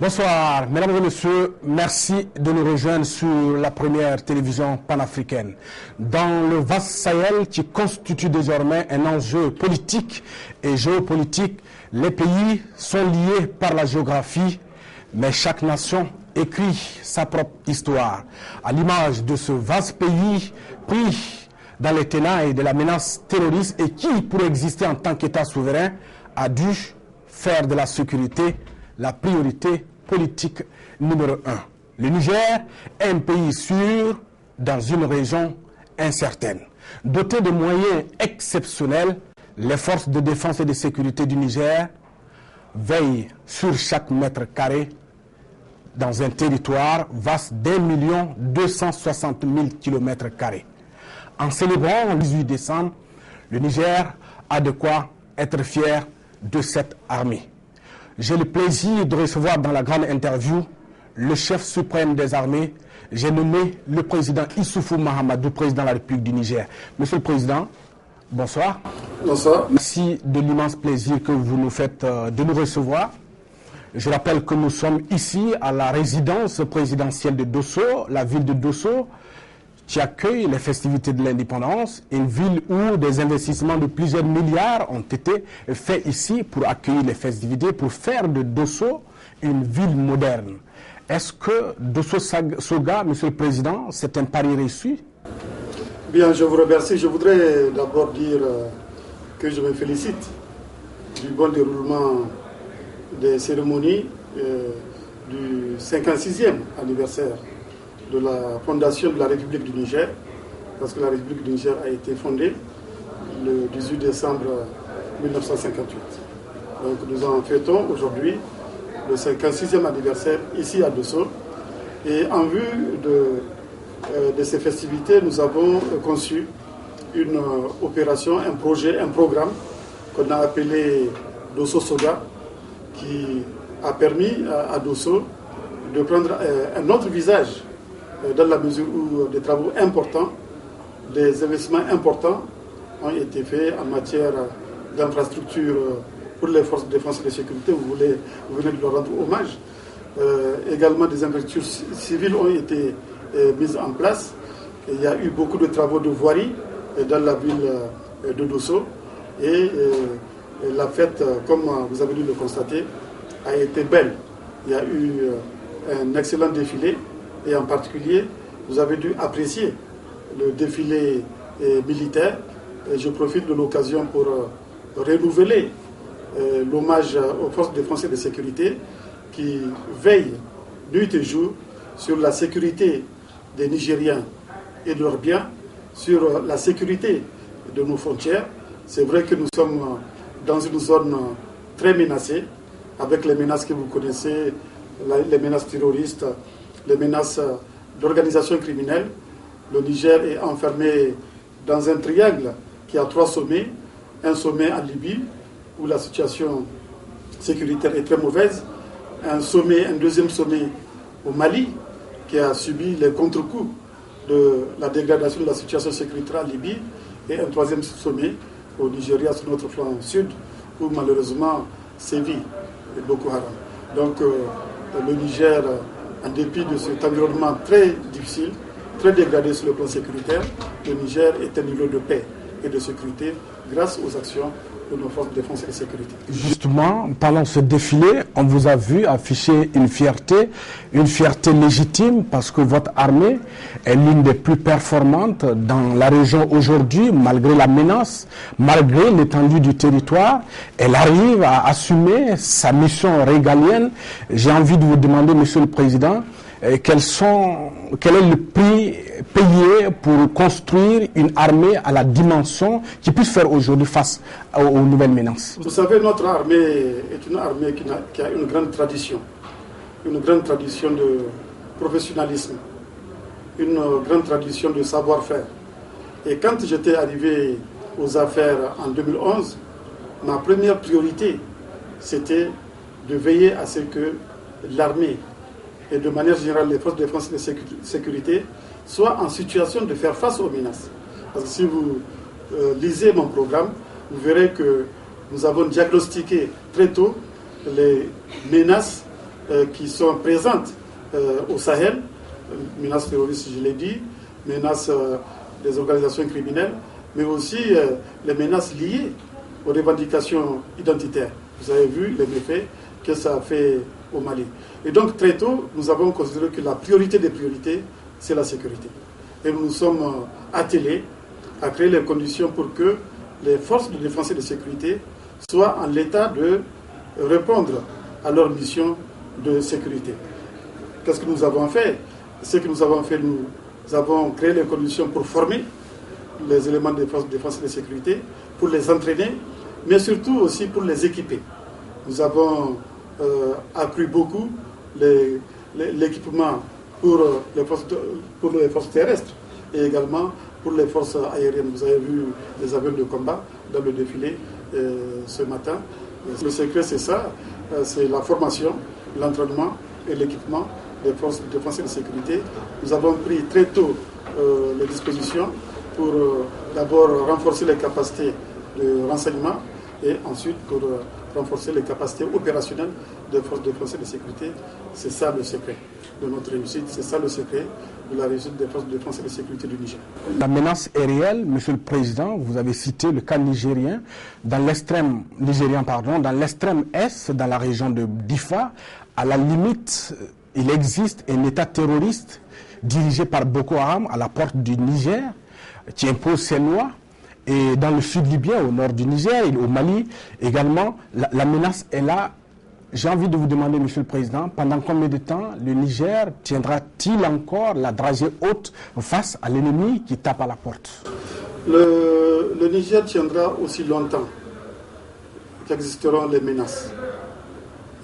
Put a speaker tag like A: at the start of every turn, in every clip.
A: Bonsoir, mesdames et messieurs, merci de nous rejoindre sur la première télévision panafricaine. Dans le vaste Sahel qui constitue désormais un enjeu politique et géopolitique, les pays sont liés par la géographie, mais chaque nation écrit sa propre histoire. À l'image de ce vaste pays pris dans les ténèbres de la menace terroriste et qui, pour exister en tant qu'État souverain, a dû faire de la sécurité la priorité politique numéro 1. Le Niger est un pays sûr dans une région incertaine. Doté de moyens exceptionnels, les forces de défense et de sécurité du Niger veillent sur chaque mètre carré dans un territoire vaste d'1,260,000 km². En célébrant le 18 décembre, le Niger a de quoi être fier de cette armée. J'ai le plaisir de recevoir dans la grande interview le chef suprême des armées. J'ai nommé le président Issoufou Mahamadou, président de la République du Niger. Monsieur le Président, bonsoir.
B: Bonsoir.
A: Merci de l'immense plaisir que vous nous faites de nous recevoir. Je rappelle que nous sommes ici à la résidence présidentielle de Dosso, la ville de Dosso, qui accueille les festivités de l'indépendance, une ville où des investissements de plusieurs milliards ont été faits ici pour accueillir les festivités, pour faire de Dosso une ville moderne. Est-ce que Dosso Soga, Monsieur le Président, c'est un pari réussi?
B: Bien, je vous remercie. Je voudrais d'abord dire que je me félicite du bon déroulement des cérémonies du 56e anniversaire de la fondation de la République du Niger, parce que la République du Niger a été fondée le 18 décembre 1958. Donc nous en fêtons aujourd'hui le 56e anniversaire ici à Dosso. Et en vue de ces festivités, nous avons conçu une opération, un projet, un programme qu'on a appelé Dosso Soga, qui a permis à Dosso de prendre un autre visage, dans la mesure où des travaux importants, des investissements importants ont été faits en matière d'infrastructures pour les forces de défense et de sécurité. Vous venez de leur rendre hommage. Également des infrastructures civiles ont été mises en place. Et il y a eu beaucoup de travaux de voirie dans la ville de Dosso. Et la fête, comme vous avez dû le constater, a été belle. Il y a eu un excellent défilé. Et en particulier, vous avez dû apprécier le défilé militaire. Et je profite de l'occasion pour renouveler l'hommage aux forces de défense et de sécurité qui veillent nuit et jour sur la sécurité des Nigériens et de leurs biens, sur la sécurité de nos frontières. C'est vrai que nous sommes dans une zone très menacée, avec les menaces que vous connaissez, les menaces terroristes, les menaces d'organisation criminelle. Le Niger est enfermé dans un triangle qui a 3 sommets. Un sommet en Libye, où la situation sécuritaire est très mauvaise. Un deuxième sommet au Mali, qui a subi les contre-coups de la dégradation de la situation sécuritaire en Libye. Et un 3e sommet au Nigeria, sur notre flanc sud, où malheureusement sévit Boko Haram. Donc le Niger, en dépit de cet environnement très difficile, très dégradé sur le plan sécuritaire, le Niger est un niveau de paix et de sécurité grâce aux actions de nos forces de défense et de sécurité.
A: Justement, pendant ce défilé, on vous a vu afficher une fierté légitime, parce que votre armée est l'une des plus performantes dans la région aujourd'hui, malgré la menace, malgré l'étendue du territoire. Elle arrive à assumer sa mission régalienne. J'ai envie de vous demander, Monsieur le Président, quel est le prix payé pour construire une armée à la dimension qui puisse faire aujourd'hui face aux nouvelles menaces?
B: Vous savez, notre armée est une armée qui a une grande tradition de professionnalisme, une grande tradition de savoir-faire. Et quand j'étais arrivé aux affaires en 2011, ma première priorité, c'était de veiller à ce que l'armée et de manière générale les forces de défense et de sécurité soient en situation de faire face aux menaces. Parce que si vous lisez mon programme, vous verrez que nous avons diagnostiqué très tôt les menaces qui sont présentes au Sahel, menaces terroristes, je l'ai dit, menaces des organisations criminelles, mais aussi les menaces liées aux revendications identitaires. Vous avez vu les méfaits que ça a fait au Mali. Et donc très tôt, nous avons considéré que la priorité des priorités, c'est la sécurité. Et nous nous sommes attelés à créer les conditions pour que les forces de défense et de sécurité soient en l'état de répondre à leur mission de sécurité. Qu'est-ce que nous avons fait? Ce que nous avons fait, nous avons créé les conditions pour former les éléments de forces de défense et de sécurité, pour les entraîner, mais surtout aussi pour les équiper. Nous avons accru beaucoup l'équipement pour les forces terrestres et également pour les forces aériennes. Vous avez vu les avions de combat dans le défilé ce matin. Le secret, c'est ça, c'est la formation, l'entraînement et l'équipement des forces de défense et de sécurité. Nous avons pris très tôt les dispositions pour d'abord renforcer les capacités de renseignement et ensuite pour renforcer les capacités opérationnelles des forces de défense et de sécurité. C'est ça le secret de notre réussite, c'est ça le secret de la réussite des forces de défense et de sécurité du Niger.
A: La menace est réelle, Monsieur le Président. Vous avez cité le cas nigérien. Dans l'extrême est, dans la région de Difa, à la limite, il existe un État terroriste dirigé par Boko Haram à la porte du Niger, qui impose ses lois. Et dans le sud libyen, au nord du Niger, et au Mali également, la menace est là. J'ai envie de vous demander, Monsieur le Président, pendant combien de temps le Niger tiendra-t-il encore la dragée haute face à l'ennemi qui tape à la porte?
B: Le Niger tiendra aussi longtemps qu'existeront les menaces.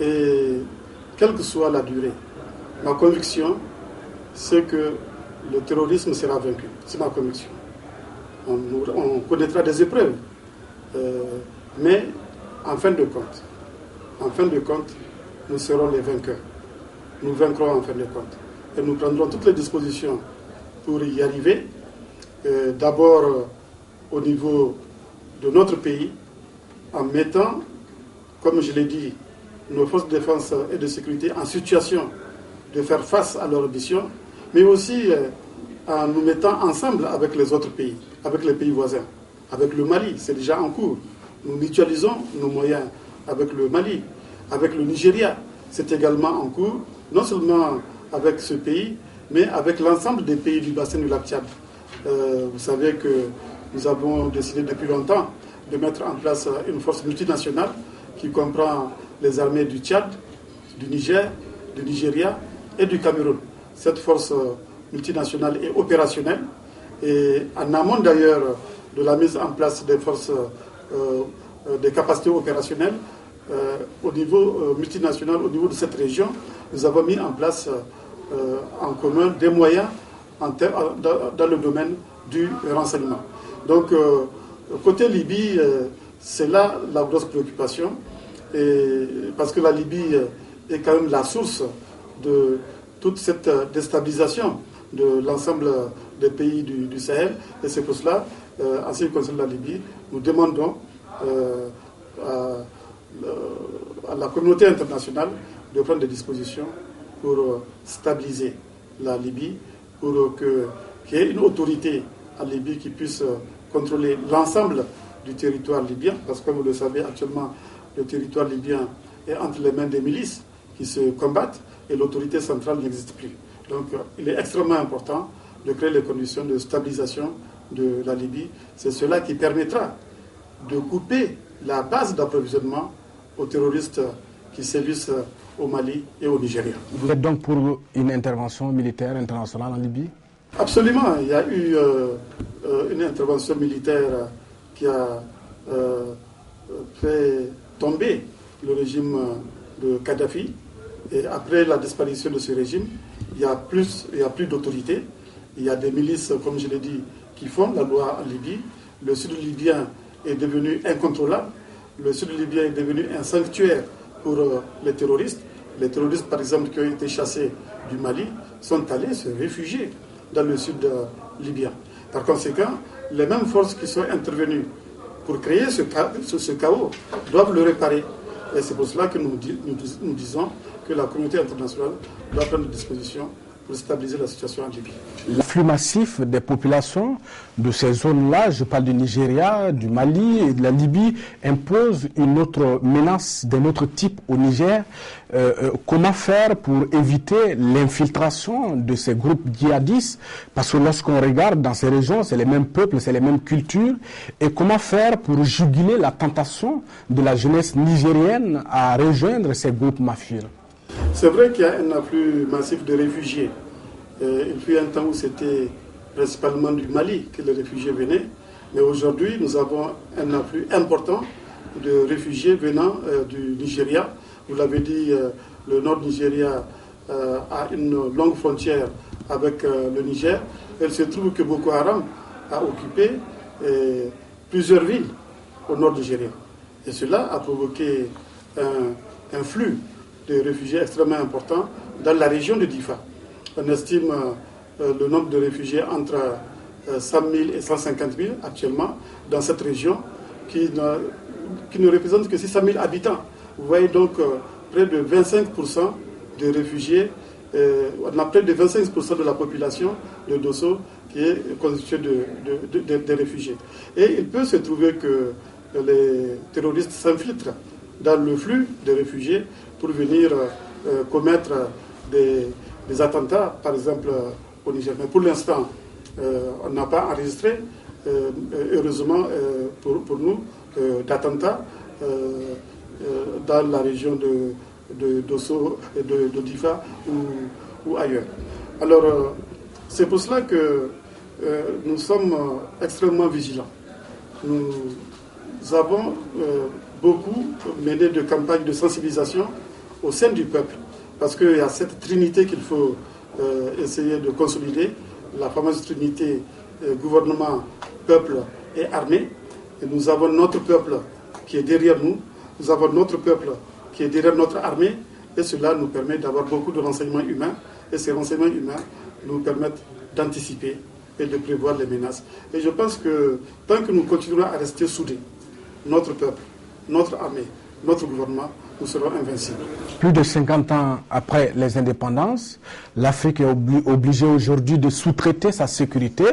B: Et quelle que soit la durée, ma conviction, c'est que le terrorisme sera vaincu. C'est ma conviction. On connaîtra des épreuves. Mais en fin de compte, nous serons les vainqueurs. Nous vaincrons en fin de compte. Et nous prendrons toutes les dispositions pour y arriver. D'abord au niveau de notre pays, en mettant, comme je l'ai dit, nos forces de défense et de sécurité en situation de faire face à leur mission, mais aussi en nous mettant ensemble avec les autres pays, avec les pays voisins. Avec le Mali, c'est déjà en cours. Nous mutualisons nos moyens avec le Mali, avec le Nigeria, c'est également en cours, non seulement avec ce pays, mais avec l'ensemble des pays du bassin du lac Tchad. Vous savez que nous avons décidé depuis longtemps de mettre en place une force multinationale qui comprend les armées du Tchad, du Niger, du Nigeria et du Cameroun. Cette force multinationale est opérationnelle et en amont d'ailleurs de la mise en place des forces, des capacités opérationnelles au niveau multinational, au niveau de cette région, nous avons mis en place en commun des moyens dans le domaine du renseignement. Donc, côté Libye, c'est là la grosse préoccupation, parce que la Libye est quand même la source de toute cette déstabilisation de l'ensemble des pays du Sahel. Et c'est pour cela, en ce qui concerne la Libye, nous demandons à la communauté internationale de prendre des dispositions pour stabiliser la Libye, pour qu'il y ait une autorité en Libye qui puisse contrôler l'ensemble du territoire libyen, parce que comme vous le savez, actuellement, le territoire libyen est entre les mains des milices qui se combattent et l'autorité centrale n'existe plus. Donc il est extrêmement important de créer les conditions de stabilisation de la Libye. C'est cela qui permettra de couper la base d'approvisionnement aux terroristes qui sévissent au Mali et au Nigeria.
A: Vous êtes donc pour une intervention militaire internationale en Libye?
B: Absolument. Il y a eu une intervention militaire qui a fait tomber le régime de Kadhafi. Et après la disparition de ce régime, il n'y a plus d'autorité. Il y a des milices, comme je l'ai dit, qui font la loi en Libye. Le sud libyen est devenu incontrôlable. Le sud libyen est devenu un sanctuaire pour les terroristes. Les terroristes, par exemple, qui ont été chassés du Mali, sont allés se réfugier dans le sud libyen. Par conséquent, les mêmes forces qui sont intervenues pour créer ce chaos doivent le réparer. Et c'est pour cela que nous disons que la communauté internationale doit prendre des dispositions pour stabiliser la situation en Libye.
A: L'afflux massif des populations de ces zones-là, je parle du Nigeria, du Mali et de la Libye, impose une autre menace d'un autre type au Niger. Comment faire pour éviter l'infiltration de ces groupes djihadistes? Parce que lorsqu'on regarde dans ces régions, c'est les mêmes peuples, c'est les mêmes cultures. Et comment faire pour juguler la tentation de la jeunesse nigérienne à rejoindre ces groupes mafieux?
B: C'est vrai qu'il y a un afflux massif de réfugiés. Il fut un temps où c'était principalement du Mali que les réfugiés venaient. Mais aujourd'hui, nous avons un afflux important de réfugiés venant du Nigeria. Vous l'avez dit, le nord du Nigeria a une longue frontière avec le Niger. Il se trouve que Boko Haram a occupé plusieurs villes au nord du Nigeria. Et cela a provoqué un flux de réfugiés extrêmement importants dans la région de Difa. On estime le nombre de réfugiés entre 100 000 et 150 000 actuellement dans cette région qui ne représente que 600 000 habitants. Vous voyez donc près de 25% de réfugiés, on a près de 25% de la population de Dosso qui est constituée de réfugiés. Et il peut se trouver que les terroristes s'infiltrent dans le flux de réfugiés pour venir commettre des attentats, par exemple au Niger. Mais pour l'instant, on n'a pas enregistré, heureusement pour nous, d'attentats dans la région de Dosso et de Difa ou ailleurs. Alors, c'est pour cela que nous sommes extrêmement vigilants. Nous avons beaucoup mené de campagnes de sensibilisation au sein du peuple, parce qu'il y a cette trinité qu'il faut essayer de consolider, la fameuse trinité gouvernement, peuple et armée. Et nous avons notre peuple qui est derrière nous, nous avons notre peuple qui est derrière notre armée, et cela nous permet d'avoir beaucoup de renseignements humains, et ces renseignements humains nous permettent d'anticiper et de prévoir les menaces. Et je pense que tant que nous continuerons à rester soudés, notre peuple, notre armée, notre gouvernement, nous serons invincibles.
A: Plus de 50 ans après les indépendances, l'Afrique est obligée aujourd'hui de sous-traiter sa sécurité.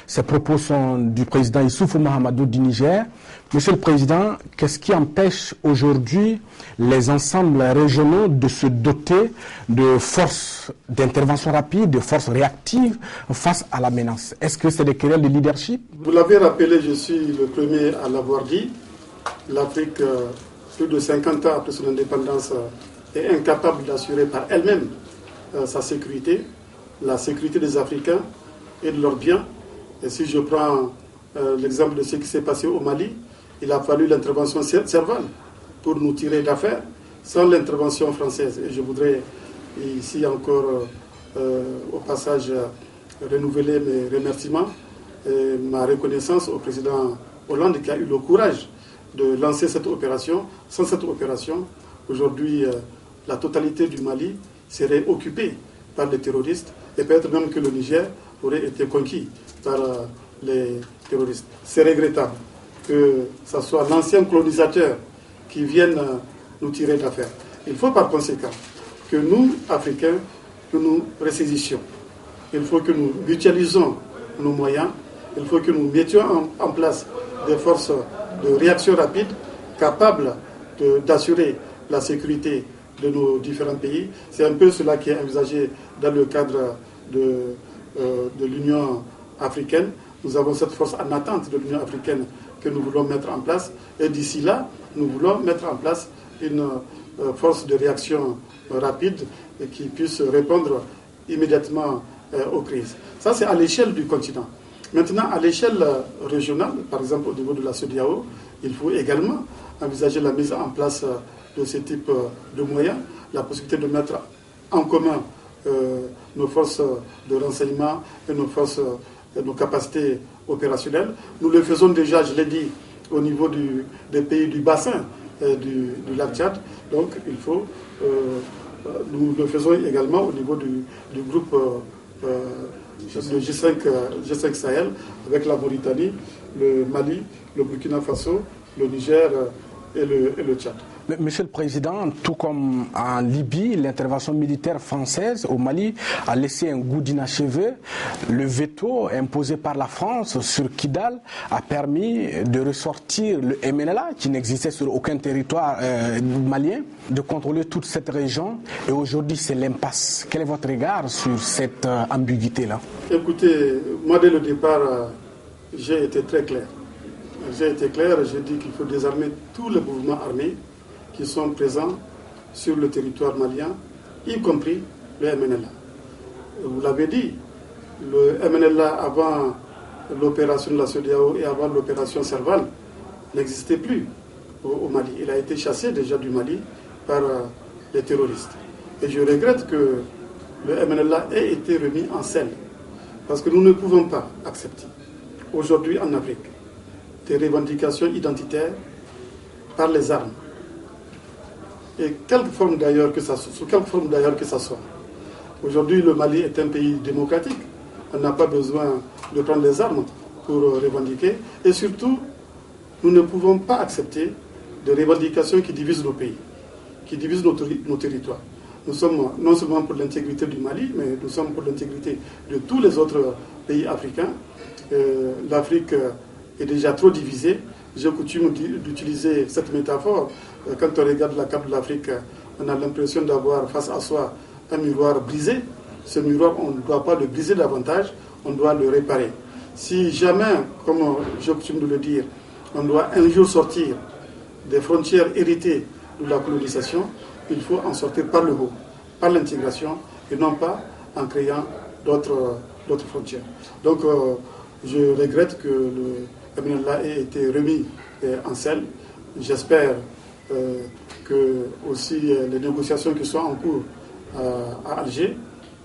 A: Ces propos sont du président Issoufou Mahamadou du Niger. Monsieur le Président, qu'est-ce qui empêche aujourd'hui les ensembles régionaux de se doter de forces d'intervention rapide, de forces réactives face à la menace? Est-ce que c'est des querelles de leadership?
B: Vous l'avez rappelé, je suis le premier à l'avoir dit. L'Afrique, plus de 50 ans après son indépendance, est incapable d'assurer par elle-même sa sécurité, la sécurité des Africains et de leurs biens. Et si je prends l'exemple de ce qui s'est passé au Mali, il a fallu l'intervention servale pour nous tirer d'affaire, sans l'intervention française. Et je voudrais ici encore, au passage, renouveler mes remerciements et ma reconnaissance au président Hollande qui a eu le courage de lancer cette opération. Sans cette opération, aujourd'hui, la totalité du Mali serait occupée par les terroristes et peut-être même que le Niger aurait été conquis par les terroristes. C'est regrettable que ce soit l'ancien colonisateur qui vienne nous tirer d'affaire. Il faut par conséquent que nous, Africains, que nous ressaisissions. Il faut que nous mutualisons nos moyens. Il faut que nous mettions en place des forces de réaction rapide capables d'assurer la sécurité de nos différents pays. C'est un peu cela qui est envisagé dans le cadre de l'Union africaine. Nous avons cette force en attente de l'Union africaine que nous voulons mettre en place. Et d'ici là, nous voulons mettre en place une force de réaction rapide et qui puisse répondre immédiatement aux crises. Ça, c'est à l'échelle du continent. Maintenant, à l'échelle régionale, par exemple au niveau de la CEDEAO, il faut également envisager la mise en place de ce type de moyens, la possibilité de mettre en commun nos forces de renseignement et nos capacités opérationnelles. Nous le faisons déjà, je l'ai dit, au niveau des pays du bassin du lac Tchad. Donc il faut, nous le faisons également au niveau du groupe le G5 Sahel, avec la Mauritanie, le Mali, le Burkina Faso, le Niger et le Tchad.
A: Monsieur le Président, tout comme en Libye, l'intervention militaire française au Mali a laissé un goût d'inachevé. Le veto imposé par la France sur Kidal a permis de ressortir le MNLA, qui n'existait sur aucun territoire malien, de contrôler toute cette région. Et aujourd'hui, c'est l'impasse. Quel est votre regard sur cette ambiguïté-là?
B: Écoutez, moi dès le départ, j'ai été très clair. J'ai dit qu'il faut désarmer tous les mouvements armés qui sont présents sur le territoire malien, y compris le MNLA. Vous l'avez dit, le MNLA avant l'opération de la CEDEAO et avant l'opération Serval n'existait plus au Mali. Il a été chassé déjà du Mali par les terroristes. Et je regrette que le MNLA ait été remis en selle. Parce que nous ne pouvons pas accepter aujourd'hui en Afrique des revendications identitaires par les armes. Et quelque forme d'ailleurs que ça soit. Aujourd'hui, le Mali est un pays démocratique. On n'a pas besoin de prendre les armes pour revendiquer. Et surtout, nous ne pouvons pas accepter des revendications qui divisent nos pays, qui divisent nos territoires. Nous sommes non seulement pour l'intégrité du Mali, mais nous sommes pour l'intégrité de tous les autres pays africains. L'Afrique est déjà trop divisée. J'ai coutume d'utiliser cette métaphore. Quand on regarde la carte de l'Afrique, on a l'impression d'avoir face à soi un miroir brisé. Ce miroir, on ne doit pas le briser davantage, on doit le réparer. Si jamais, comme j'ai coutume de le dire, on doit un jour sortir des frontières héritées de la colonisation, il faut en sortir par le haut, par l'intégration, et non pas en créant d'autres frontières. Donc, je regrette que le MNLA ait été remis en selle. J'espère que aussi les négociations qui sont en cours à Alger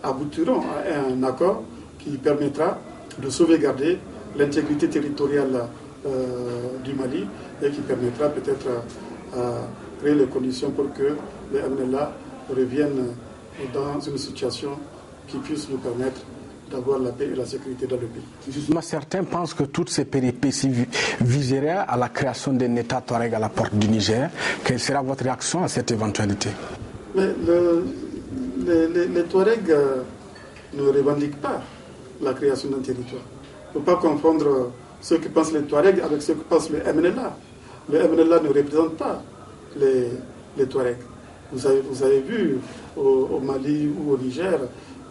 B: aboutiront à un accord qui permettra de sauvegarder l'intégrité territoriale du Mali et qui permettra peut-être à créer les conditions pour que les MNLA reviennent dans une situation qui puisse nous permettre d'avoir la paix et la sécurité dans le pays.
A: Justement, certains pensent que toutes ces péripéties viseraient à la création d'un État Touareg à la porte du Niger. Quelle sera votre réaction à cette éventualité?
B: Mais les Touaregs ne revendiquent pas la création d'un territoire. Il ne faut pas confondre ceux qui pensent les Touaregs avec ceux qui pensent le MNLA. Le MNLA ne représente pas les Touaregs. Vous avez vu au Mali ou au Niger,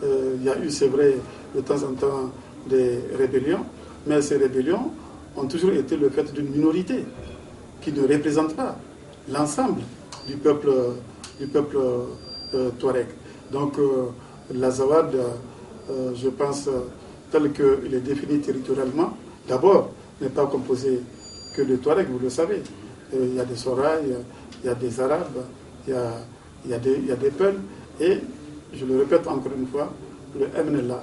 B: il y a eu, c'est vrai, de temps en temps des rébellions, mais ces rébellions ont toujours été le fait d'une minorité qui ne représente pas l'ensemble du peuple Touareg. Donc l'Azawad, je pense, tel qu'il est défini territorialement, d'abord, n'est pas composé que de Touareg, vous le savez. Il y a des Soraïs, il y a des Arabes, il y a des Peuls, et je le répète encore une fois, le MNLA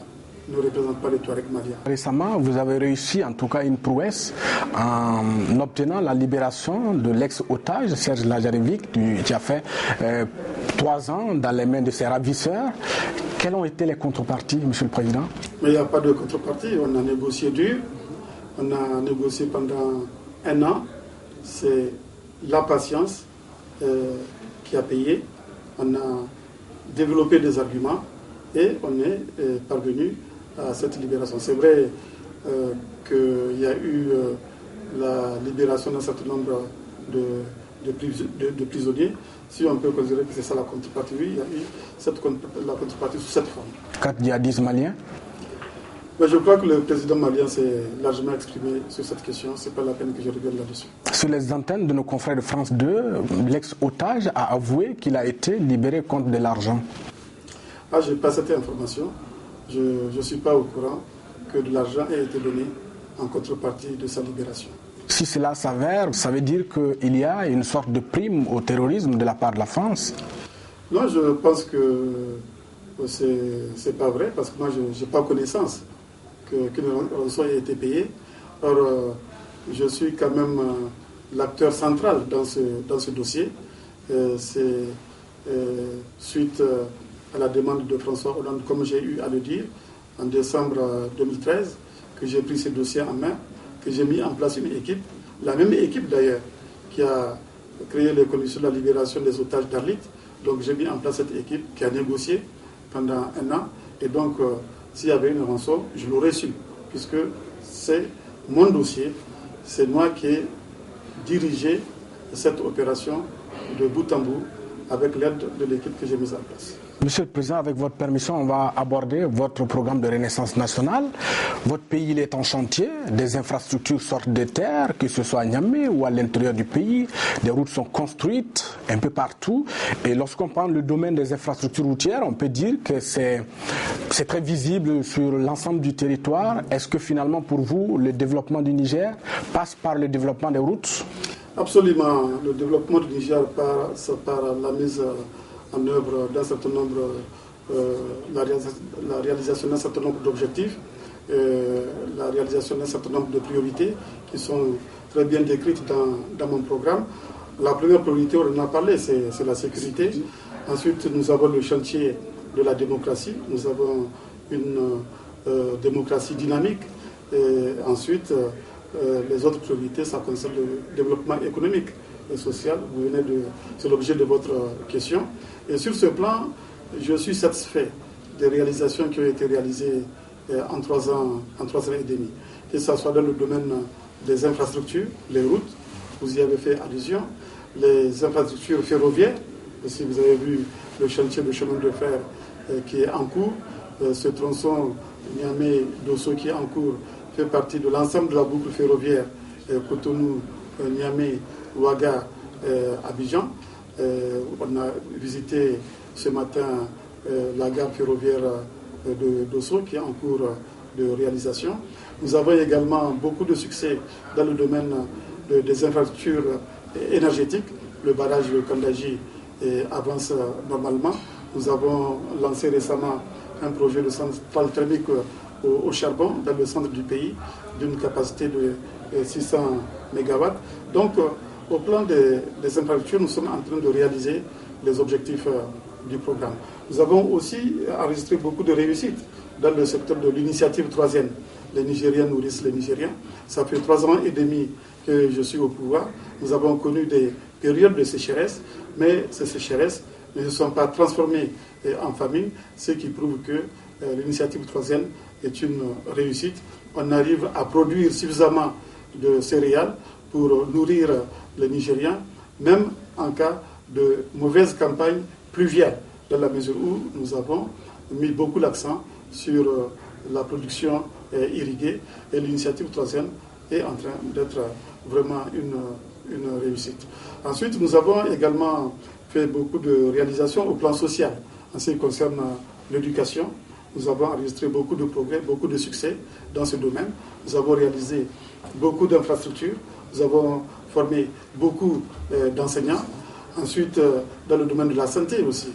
B: ne représente pas les Touaregs maliens.
A: Récemment, vous avez réussi en tout cas une prouesse en obtenant la libération de l'ex-otage Serge Lazarevic qui a fait 3 ans dans les mains de ses ravisseurs. Quelles ont été les contreparties, Monsieur le Président?
B: Mais il n'y a pas de contrepartie. On a négocié dur. On a négocié pendant 1 an. C'est la patience qui a payé. On a développé des arguments et on est parvenu à cette libération. C'est vrai qu'il y a eu la libération d'un certain nombre de prisonniers. Si on peut considérer que c'est ça la contrepartie, oui, il y a eu la contrepartie sous cette forme.
A: 4 djihadistes maliens?
B: Mais je crois que le président malien s'est largement exprimé sur cette question. Ce n'est pas la peine que je revienne là-dessus. Sur
A: les antennes de nos confrères de France 2, l'ex-otage a avoué qu'il a été libéré contre de l'argent.
B: Ah, je n'ai pas cette information. Je ne suis pas au courant que de l'argent ait été donné en contrepartie de sa libération.
A: Si cela s'avère, ça veut dire qu'il y a une sorte de prime au terrorisme de la part de la France?
B: Non, je pense que ce n'est pas vrai, parce que moi, je n'ai pas connaissance qu'une rançon ait été payée. Or, je suis quand même l'acteur central dans ce dossier. C'est suite à la demande de François Hollande, comme j'ai eu à le dire, en décembre 2013, que j'ai pris ce dossier en main, que j'ai mis en place une équipe, la même équipe d'ailleurs, qui a créer les conditions de la libération des otages d'Arlit. Donc j'ai mis en place cette équipe qui a négocié pendant un an. Et donc, s'il y avait une rançon, je l'aurais su, puisque c'est mon dossier, c'est moi qui ai dirigé cette opération de bout en bout avec l'aide de l'équipe que j'ai mise en place.
A: Monsieur le Président, avec votre permission, on va aborder votre programme de renaissance nationale. Votre pays il est en chantier, des infrastructures sortent de terre, que ce soit à Niamey ou à l'intérieur du pays. Des routes sont construites un peu partout. Et lorsqu'on prend le domaine des infrastructures routières, on peut dire que c'est très visible sur l'ensemble du territoire. Est-ce que finalement, pour vous, le développement du Niger passe par le développement des routes?
B: Absolument. Le développement du Niger passe par la mise en œuvre d'un certain nombre, la réalisation d'un certain nombre d'objectifs, la réalisation d'un certain nombre de priorités qui sont très bien décrites dans mon programme. La première priorité, on en a parlé, c'est la sécurité. Ensuite, nous avons le chantier de la démocratie. Nous avons une démocratie dynamique. Et ensuite, les autres priorités, ça concerne le développement économique et social. C'est l'objet de votre question. Et sur ce plan, je suis satisfait des réalisations qui ont été réalisées en 3 ans et demi. Que ce soit dans le domaine des infrastructures, les routes, vous y avez fait allusion, les infrastructures ferroviaires, si vous avez vu le chantier de chemin de fer qui est en cours, ce tronçon Niamey-Dosso qui est en cours fait partie de l'ensemble de la boucle ferroviaire Cotonou, Niamey, Ouaga, Abidjan. On a visité ce matin la gare ferroviaire de Dosso qui est en cours de réalisation. Nous avons également beaucoup de succès dans le domaine des infrastructures énergétiques. Le barrage de Kandaji avance normalement. Nous avons lancé récemment un projet de centrale thermique au charbon dans le centre du pays d'une capacité de 600 MW. Donc, au plan des infrastructures, nous sommes en train de réaliser les objectifs du programme. Nous avons aussi enregistré beaucoup de réussites dans le secteur de l'initiative 3e. Les Nigériens nourrissent les Nigériens. Ça fait 3 ans et demi que je suis au pouvoir. Nous avons connu des périodes de sécheresse, mais ces sécheresses ne se sont pas transformées en famine, ce qui prouve que l'initiative 3e est une réussite. On arrive à produire suffisamment de céréales pour nourrir les Nigériens, même en cas de mauvaise campagne pluviale, dans la mesure où nous avons mis beaucoup l'accent sur la production irriguée, et l'initiative 3e est en train d'être vraiment une réussite. Ensuite, nous avons également fait beaucoup de réalisations au plan social. En ce qui concerne l'éducation, nous avons enregistré beaucoup de progrès, beaucoup de succès dans ce domaine. Nous avons réalisé beaucoup d'infrastructures, nous avons formé beaucoup d'enseignants. Ensuite, dans le domaine de la santé aussi,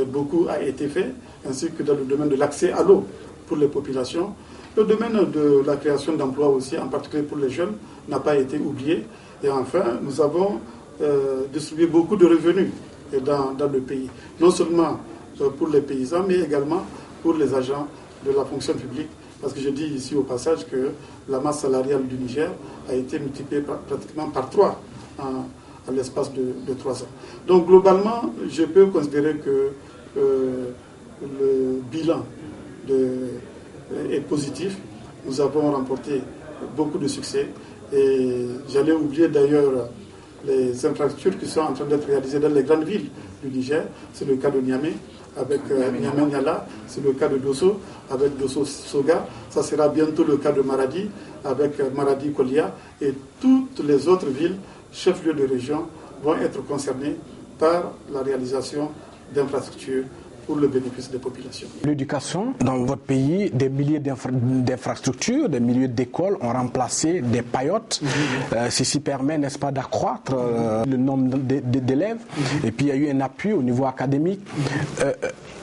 B: beaucoup a été fait, ainsi que dans le domaine de l'accès à l'eau pour les populations. Le domaine de la création d'emplois aussi, en particulier pour les jeunes, n'a pas été oublié. Et enfin, nous avons distribué beaucoup de revenus dans le pays, non seulement pour les paysans, mais également pour les agents de la fonction publique. Parce que je dis ici au passage que la masse salariale du Niger a été multipliée pratiquement par 3 à l'espace de 3 ans. Donc globalement, je peux considérer que le bilan est positif. Nous avons remporté beaucoup de succès. Et j'allais oublier d'ailleurs les infrastructures qui sont en train d'être réalisées dans les grandes villes du Niger. C'est le cas de Niamey avec Niamey-Niala, c'est le cas de Dosso avec Dosso-Soga, ça sera bientôt le cas de Maradi avec Maradi-Kolia, et toutes les autres villes, chefs-lieux de région, vont être concernées par la réalisation d'infrastructures pour le bénéfice des populations.
A: L'éducation, dans votre pays, des milliers d'infrastructures, des milliers d'écoles ont remplacé des paillotes. Ceci permet, n'est-ce pas, d'accroître le nombre d'élèves. Et puis il y a eu un appui au niveau académique.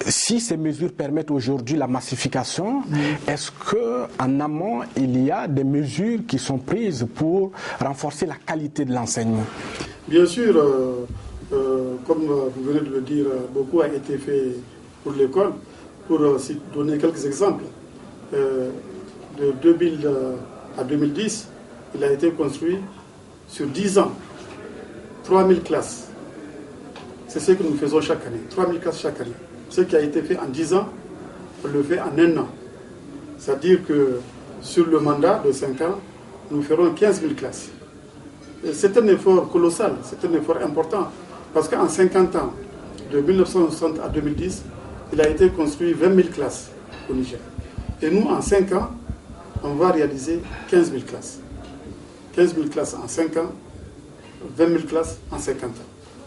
A: Si ces mesures permettent aujourd'hui la massification, est-ce qu'en amont, il y a des mesures qui sont prises pour renforcer la qualité de l'enseignement?
B: Bien sûr, comme vous venez de le dire, beaucoup a été fait pour l'école. Pour donner quelques exemples, de 2000 à 2010, il a été construit sur 10 ans 3000 classes. C'est ce que nous faisons chaque année, 3000 classes chaque année. Ce qui a été fait en 10 ans, on le fait en 1 an. C'est-à-dire que sur le mandat de 5 ans, nous ferons 15 000 classes. C'est un effort colossal, c'est un effort important, parce qu'en 50 ans, de 1960 à 2010, il a été construit 20 000 classes au Niger. Et nous, en 5 ans, on va réaliser 15 000 classes. 15 000 classes en 5 ans, 20 000 classes en 50 ans.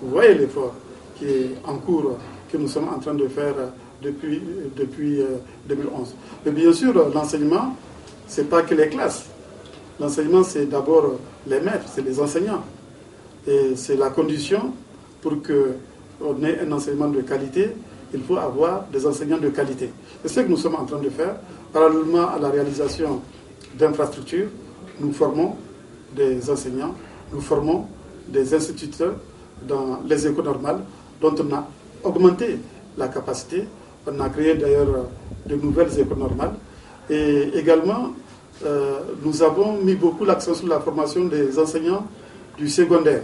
B: Vous voyez l'effort qui est en cours, que nous sommes en train de faire depuis 2011. Mais bien sûr, l'enseignement, ce n'est pas que les classes. L'enseignement, c'est d'abord les maîtres, c'est les enseignants. Et c'est la condition pour qu'on ait un enseignement de qualité, il faut avoir des enseignants de qualité. C'est ce que nous sommes en train de faire. Parallèlement à la réalisation d'infrastructures, nous formons des enseignants, nous formons des instituteurs dans les écoles normales, dont on a augmenté la capacité. On a créé d'ailleurs de nouvelles écoles normales. Et également, nous avons mis beaucoup l'accent sur la formation des enseignants du secondaire.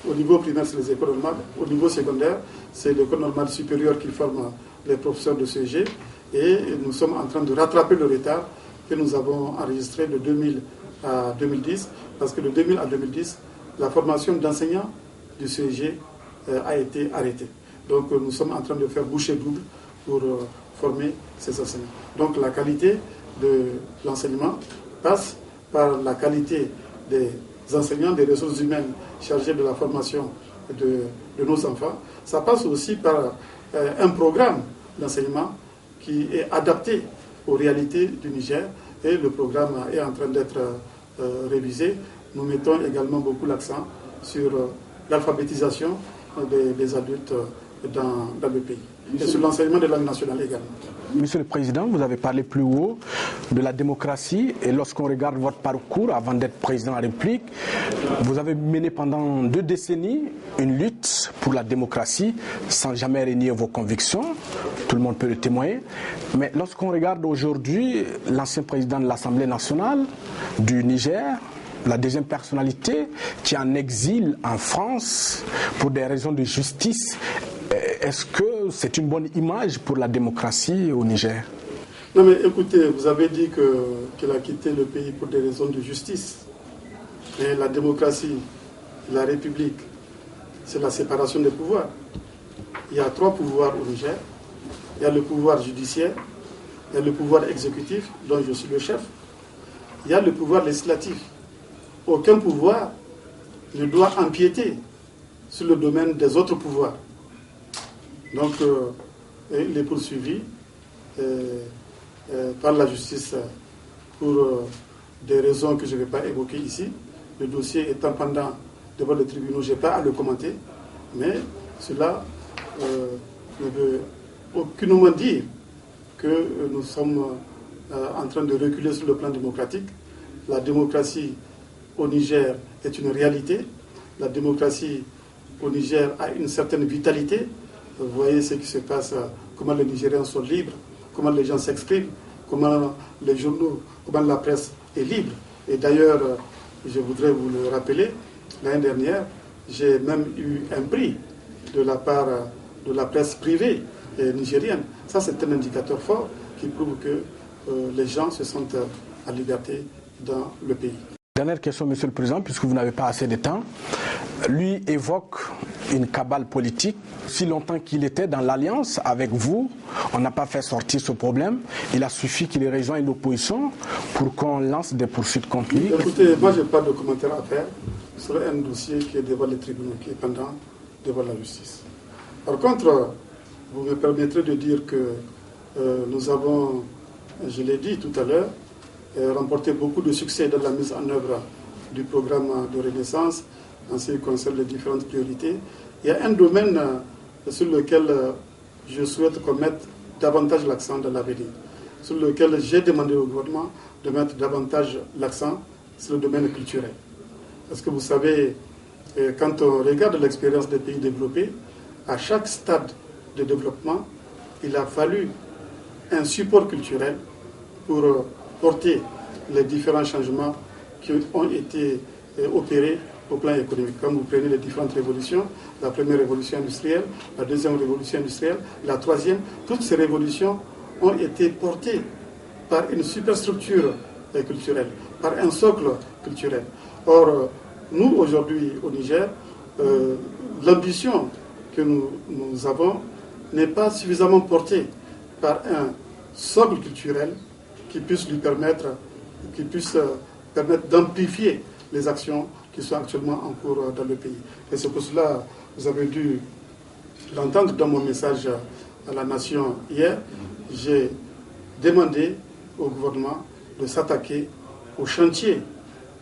B: Au niveau primaire, c'est les écoles normales. Au niveau secondaire, c'est l'école normale supérieure qui forme les professeurs de CG. Et nous sommes en train de rattraper le retard que nous avons enregistré de 2000 à 2010. Parce que de 2000 à 2010, la formation d'enseignants du CG a été arrêtée. Donc nous sommes en train de faire bouchée double pour former ces enseignants. Donc la qualité de l'enseignement passe par la qualité des enseignants, des ressources humaines chargées de la formation de nos enfants. Ça passe aussi par un programme d'enseignement qui est adapté aux réalités du Niger et le programme est en train d'être révisé. Nous mettons également beaucoup l'accent sur l'alphabétisation des adultes dans le pays et sur l'enseignement de la langue nationale également.
A: Monsieur le Président, vous avez parlé plus haut de la démocratie et lorsqu'on regarde votre parcours avant d'être président de la République, vous avez mené pendant 2 décennies une lutte pour la démocratie sans jamais renier vos convictions. Tout le monde peut le témoigner. Mais lorsqu'on regarde aujourd'hui l'ancien président de l'Assemblée nationale du Niger, la deuxième personnalité qui est en exil en France pour des raisons de justice, est-ce que c'est une bonne image pour la démocratie au Niger?
B: Non mais écoutez, vous avez dit qu'il a quitté le pays pour des raisons de justice. Mais la démocratie, la République, c'est la séparation des pouvoirs. Il y a 3 pouvoirs au Niger. Il y a le pouvoir judiciaire, il y a le pouvoir exécutif, dont je suis le chef. Il y a le pouvoir législatif. Aucun pouvoir ne doit empiéter sur le domaine des autres pouvoirs. Donc, il est poursuivi par la justice pour des raisons que je ne vais pas évoquer ici. Le dossier étant pendant devant les tribunaux, je n'ai pas à le commenter, mais cela ne veut aucunement dire que nous sommes en train de reculer sur le plan démocratique. La démocratie au Niger est une réalité. La démocratie au Niger a une certaine vitalité. Vous voyez ce qui se passe, comment les Nigériens sont libres, comment les gens s'expriment, comment les journaux, comment la presse est libre. Et d'ailleurs, je voudrais vous le rappeler, l'année dernière, j'ai même eu un prix de la part de la presse privée nigérienne. Ça, c'est un indicateur fort qui prouve que les gens se sentent en liberté dans le pays.
A: Dernière question, Monsieur le Président, puisque vous n'avez pas assez de temps. Lui évoque une cabale politique. Si longtemps qu'il était dans l'alliance avec vous, on n'a pas fait sortir ce problème. Il a suffi qu'il rejoigne l'opposition pour qu'on lance des poursuites contre lui.
B: Écoutez, moi je n'ai pas de commentaire à faire sur un dossier qui est devant les tribunaux, qui est pendant devant la justice. Par contre, vous me permettrez de dire que nous avons, je l'ai dit tout à l'heure, remporté beaucoup de succès dans la mise en œuvre du programme de renaissance en ce qui concerne les différentes priorités. Il y a un domaine sur lequel je souhaite qu'on mette davantage l'accent dans l'avenir, sur lequel j'ai demandé au gouvernement de mettre davantage l'accent, c'est le domaine culturel. Parce que vous savez, quand on regarde l'expérience des pays développés, à chaque stade de développement, il a fallu un support culturel pour porter les différents changements qui ont été opérés au plan économique. Quand vous prenez les différentes révolutions, la première révolution industrielle, la deuxième révolution industrielle, la troisième, toutes ces révolutions ont été portées par une superstructure culturelle, par un socle culturel. Or, nous, aujourd'hui, au Niger, l'ambition que nous avons n'est pas suffisamment portée par un socle culturel qui puisse permettre d'amplifier les actions qui sont actuellement en cours dans le pays. Et c'est pour cela, vous avez dû l'entendre dans mon message à la nation hier, j'ai demandé au gouvernement de s'attaquer au chantier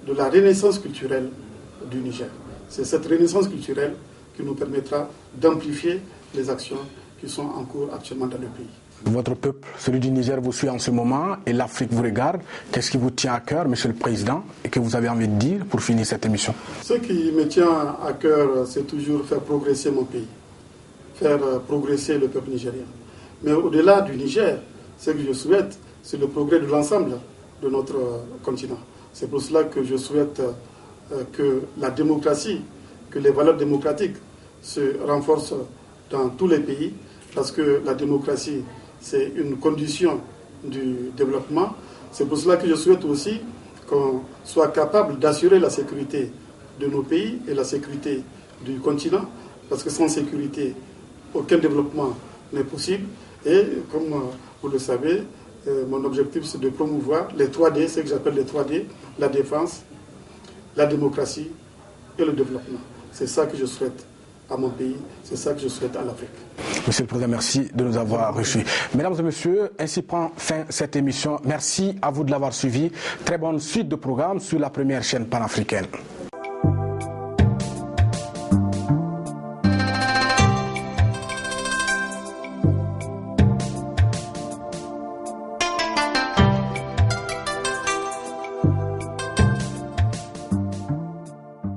B: de la renaissance culturelle du Niger. C'est cette renaissance culturelle qui nous permettra d'amplifier les actions qui sont en cours actuellement dans le pays.
A: Votre peuple, celui du Niger, vous suit en ce moment et l'Afrique vous regarde. Qu'est-ce qui vous tient à cœur, Monsieur le Président, et que vous avez envie de dire pour finir cette émission?
B: Ce qui me tient à cœur, c'est toujours faire progresser mon pays, faire progresser le peuple nigérien. Mais au-delà du Niger, ce que je souhaite, c'est le progrès de l'ensemble de notre continent. C'est pour cela que je souhaite que la démocratie, que les valeurs démocratiques se renforcent dans tous les pays, parce que la démocratie, c'est une condition du développement. C'est pour cela que je souhaite aussi qu'on soit capable d'assurer la sécurité de nos pays et la sécurité du continent, parce que sans sécurité, aucun développement n'est possible. Et comme vous le savez, mon objectif, c'est de promouvoir les 3D, ce que j'appelle les 3D, la défense, la démocratie et le développement. C'est ça que je souhaite à mon pays, c'est ça que je souhaite à l'Afrique.
A: Monsieur le Président, merci de nous avoir reçus. Mesdames et messieurs, ainsi prend fin cette émission. Merci à vous de l'avoir suivi. Très bonne suite de programmes sur la première chaîne panafricaine.